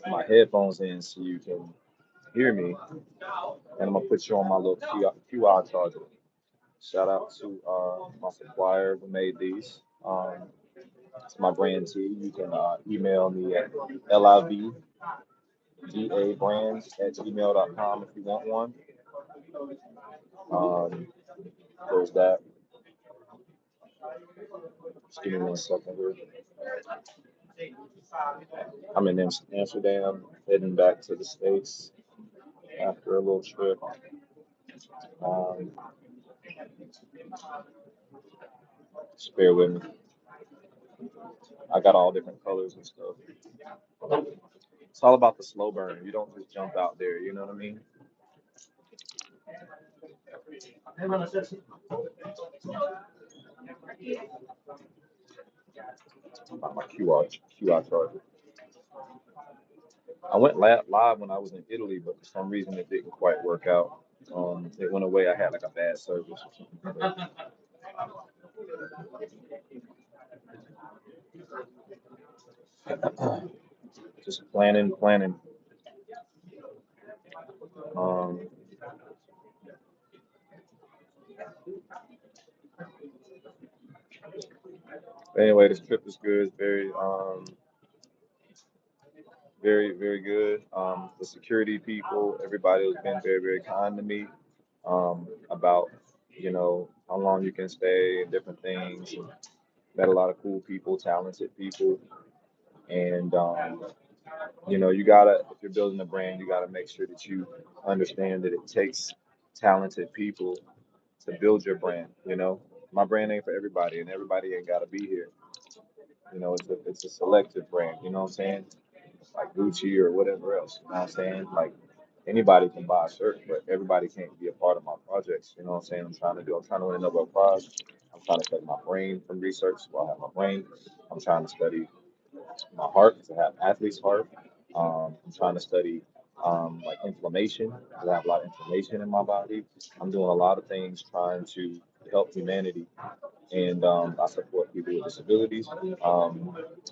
my headphones in so you can hear me, and I'm gonna put you on my little QR charger. Shout out to my supplier who made these. It's my brand tee. You can email me at livdabrands@gmail.com if you want one. Um, there's that. Just give me 1 second here. I'm in Amsterdam, heading back to the States after a little trip. Um, just bear with me. I got all different colors and stuff. It's all about the slow burn. You don't just jump out there. You know what I mean? My QR charger. I went live when I was in Italy, but for some reason it didn't quite work out. It went away. I had like a bad service or something. Just planning. Um, anyway, this trip is good. It's very good. The security people, everybody has been very kind to me about how long you can stay and different things. Met a lot of cool people, talented people, and you gotta, if you're building a brand, you gotta make sure that you understand that it takes talented people to build your brand. My brand ain't for everybody, and everybody ain't gotta be here. It's a selective brand. You know what I'm saying? Like Gucci or whatever else. You know what I'm saying? Like anybody can buy a shirt, but everybody can't be a part of my projects. You know what I'm saying? I'm trying to win a Nobel Prize. I'm trying to study my brain from research, so I have my brain. I'm trying to study my heart because I have athlete's heart. I'm trying to study like inflammation because I have a lot of inflammation in my body. I'm doing a lot of things trying to help humanity, and I support people with disabilities.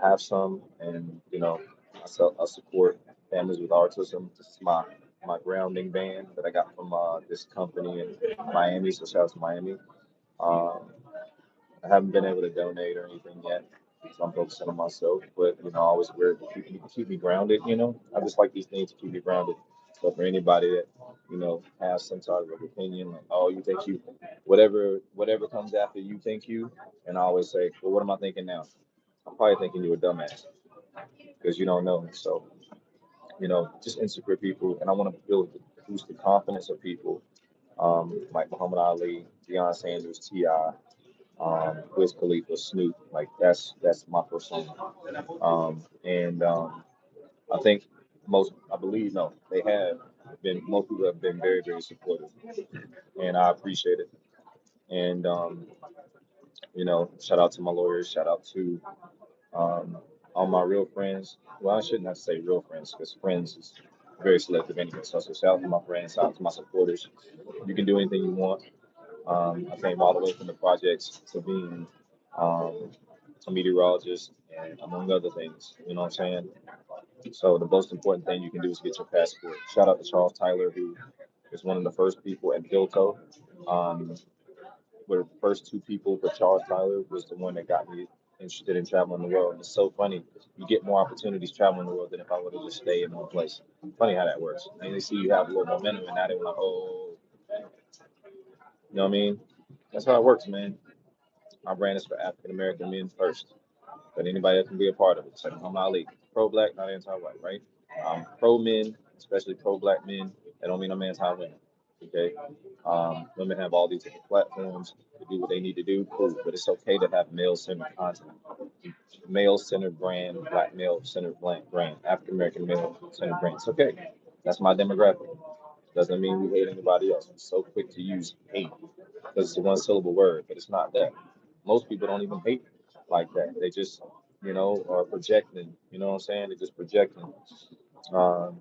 Have some, and I support families with autism. This is my grounding band that I got from this company in Miami. So shout out to Miami. Um, I haven't been able to donate or anything yet because I'm focusing on myself. But I always wear it to keep me grounded. I just like these things to keep me grounded. So for anybody that has some sort of opinion, like oh you think you, whatever comes after you think you, and I always say, well what am I thinking now? I'm probably thinking you a dumbass because you don't know. So just insecure people, and I want to boost the confidence of people like Muhammad Ali, Deion Sanders, Ti, Wiz Khalifa, Snoop. Like that's my persona. And I think I believe, no, they have been. Most people have been very supportive, and I appreciate it. And shout out to my lawyers. Shout out to um, all my real friends. Well, I shouldn't have to say real friends because friends is very selective anyway. So shout out to my friends, shout out to my supporters. You can do anything you want. I came all the way from the projects to being um, a meteorologist and among other things. You know what I'm saying? So the most important thing you can do is get your passport. Shout out to Charles Tyler, who is one of the first people at Gilco. Um, were the first two people, but Charles Tyler was the one that got me interested in traveling the world. And it's so funny. You get more opportunities traveling the world than if I would have just stayed in one place. Funny how that works. And they see you have a little momentum, and now they were like, oh, you know what I mean? That's how it works, man. My brand is for African American men first, but anybody that can be a part of it. So I'm not elite. Pro black, not anti white, right? Pro men, especially pro black men. That don't mean I'm anti women. Okay. Women have all these different platforms to do what they need to do. Cool, but it's okay to have male centered content, male centered brand, black male centered brand, African American male centered brand. It's okay. That's my demographic. Doesn't mean we hate anybody else. I'm so quick to use hate because it's a one syllable word, but it's not that. Most people don't even hate like that. They just, are projecting. You know what I'm saying? They're just projecting. Um,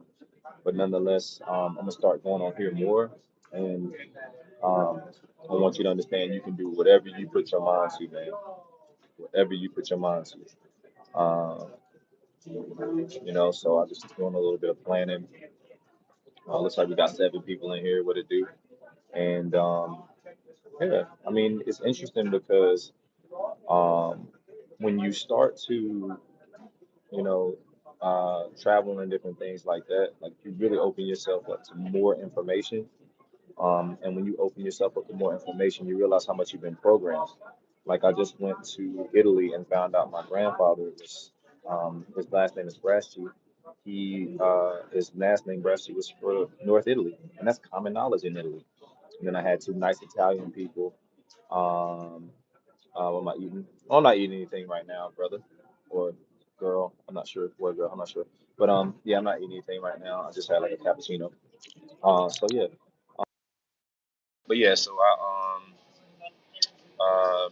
but nonetheless, I'm gonna start going on here more, and um, I want you to understand you can do whatever you put your mind to, man. Whatever you put your mind to. Um, you know. So I just doing a little bit of planning. Looks like we got 7 people in here. What to do? And yeah, I mean, it's interesting because um, when you start to, you know, travel and different things like that, like you really open yourself up to more information. And when you open yourself up to more information, you realize how much you've been programmed. Like I just went to Italy and found out my grandfather was, his last name is Braschi. His last name Braschi was for North Italy, and that's common knowledge in Italy. And then I had 2 nice Italian people. Um, what am I eating? Oh, I'm not eating anything right now, brother or girl. I'm not sure. Boy, girl. I'm not sure. But yeah, I'm not eating anything right now. I just had like a cappuccino. So yeah. But yeah, so uh,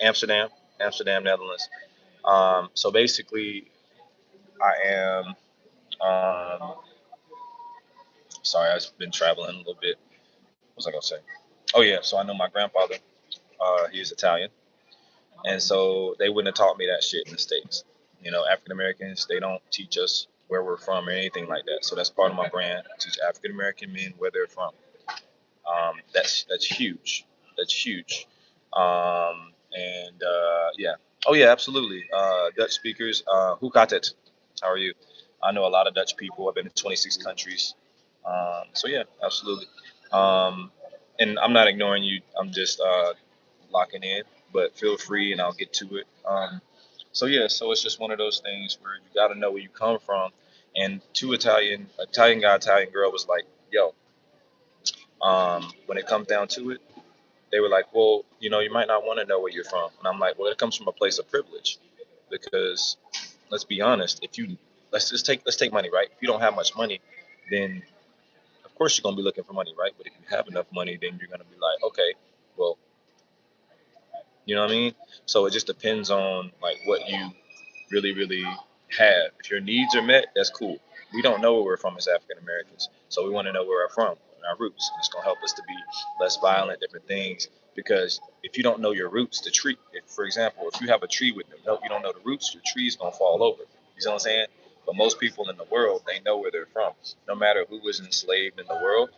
Amsterdam, Amsterdam, Netherlands. So basically, I am. Um, sorry, I've been traveling a little bit. What was I gonna say? Oh yeah, so I know my grandfather. He's Italian, and so they wouldn't have taught me that shit in the states. You know, African Americans, they don't teach us where we're from or anything like that. So that's part of my brand. Teach African American men where they're from. That's huge. That's huge. And yeah. Oh yeah, absolutely. Dutch speakers. Hoe gaat het? How are you? I know a lot of Dutch people. I've been to 26 countries. So yeah, absolutely. Um, and I'm not ignoring you. I'm just locking in. But feel free, and I'll get to it. So yeah, so it's just one of those things where you got to know where you come from. And two Italian guy, Italian girl was like, "Yo, when it comes down to it, they were like, well, you know, you might not want to know where you're from. And I'm like, well, it comes from a place of privilege because let's be honest, if you let's take money, right? If you don't have much money, then of course you're gonna be looking for money, right? But if you have enough money, then you're gonna be like, okay, well, you know what I mean? So it just depends on like what you really have. If your needs are met, that's cool. We don't know where we're from as African Americans, so we want to know where we're from and our roots. And it's gonna help us to be less violent, different things. Because if you don't know your roots, the tree, if, for example, if you have a tree with no, you don't know the roots, your tree's gonna fall over. You know what I'm saying? But most people in the world, they know where they're from. No matter who was enslaved in the world,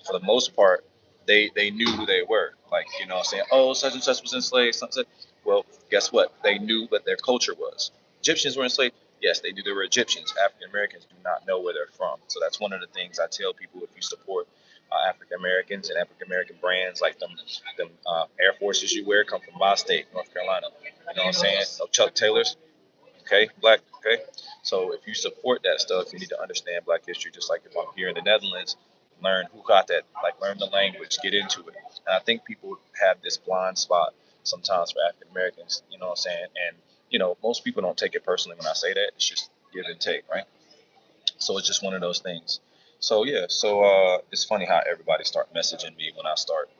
for the most part, they knew who they were. Like, you know, saying, oh, such and such was enslaved. Such and such. Well, guess what? They knew what their culture was. Egyptians were enslaved. Yes, they knew they were Egyptians. African Americans do not know where they're from. So that's one of the things I tell people if you support African Americans and African American brands like them Air Forces you wear come from my state, North Carolina. You know what I'm saying? So Chuck Taylors, okay, black, okay. So if you support that stuff, you need to understand Black history. Just like if I'm here in the Netherlands, learn who got that, like learn the language, get into it. And I think people have this blind spot sometimes for African Americans. You know what I'm saying? And you know, most people don't take it personally when I say that. It's just give and take, right? So it's just one of those things. So yeah, so it's funny how everybody start messaging me when I start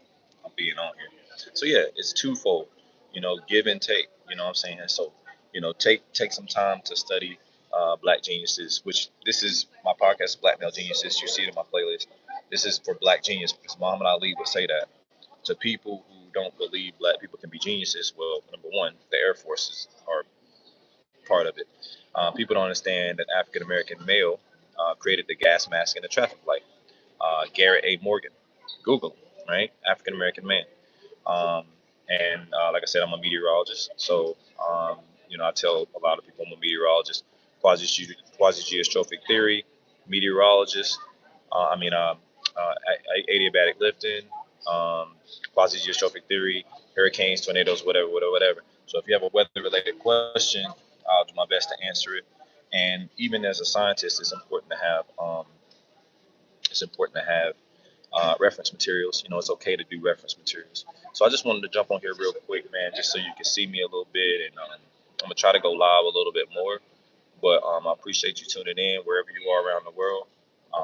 being on here. So yeah, it's twofold. You know, give and take. You know what I'm saying? So you know, take some time to study Black geniuses. Which this is my podcast, Black Male Geniuses. You see it in my playlist. This is for Black genius because Muhammad Ali would say that to people who don't believe Black people can be geniuses. Well, number one, the Air Forces are part of it. People don't understand that African American male created the gas mask and the traffic light. Garrett A. Morgan, Google, right? African American man. Um, and like I said, I'm a meteorologist. So, you know, I tell a lot of people I'm a meteorologist. Quasi geostrophic theory, meteorologist. I mean, adiabatic lifting, um, quasi geostrophic theory, hurricanes, tornadoes, whatever, whatever, whatever. So if you have a weather related question, I'll do my best to answer it. And even as a scientist, it's important to have reference materials. You know, it's okay to do reference materials. So I just wanted to jump on here real quick, man, just so you can see me a little bit. And I'm going to try to go live a little bit more. But I appreciate you tuning in wherever you are around the world.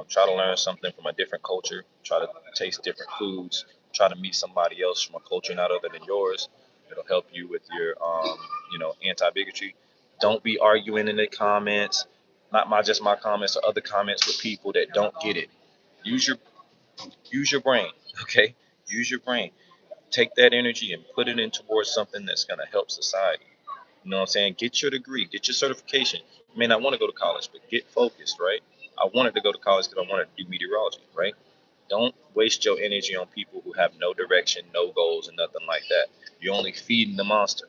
Try to learn something from a different culture. Try to taste different foods. Try to meet somebody else from a culture not other than yours. It'll help you with your, you know, anti-bigotry. Don't be arguing in the comments. Not just my comments or other comments with people that don't get it. Use your use your brain, okay? Use your brain. Take that energy and put it in towards something that's going to help society. You know what I'm saying? Get your degree, get your certification. You may not want to go to college, but get focused, right? I wanted to go to college because I wanted to do meteorology, right? Don't waste your energy on people who have no direction, no goals, and nothing like that. You're only feeding the monster.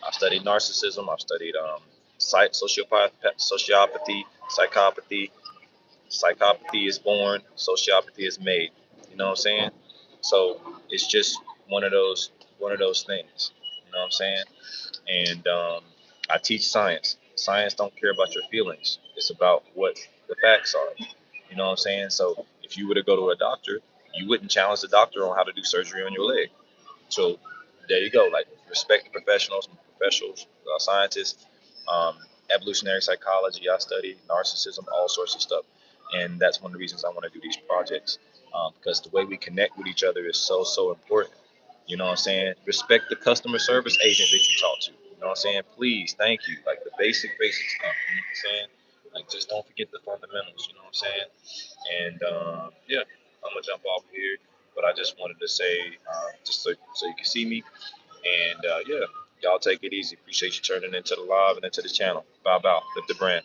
I've studied narcissism. I've studied sociopathy, psychopathy. Psychopathy is born, sociopathy is made. You know what I'm saying? So it's just one of those one of those things. You know what I'm saying? And I teach science. Science don't care about your feelings. It's about what the facts are. You know what I'm saying? So if you were to go to a doctor, you wouldn't challenge the doctor on how to do surgery on your leg. So there you go. Like respect the professionals, scientists, um, evolutionary psychology. I study narcissism, all sorts of stuff, and that's one of the reasons I want to do these projects because the way we connect with each other is so important. You know what I'm saying? Respect the customer service agent that you talk to. You know what I'm saying? Please, thank you. Like the basic stuff. You know what I'm saying? Like just don't forget the fundamentals. You know what I'm saying? And yeah, I'm gonna jump off here, but I just wanted to say, just so you can see me, and yeah, y'all take it easy. Appreciate you turning into the live and into the channel. Bow bow, lift the brand.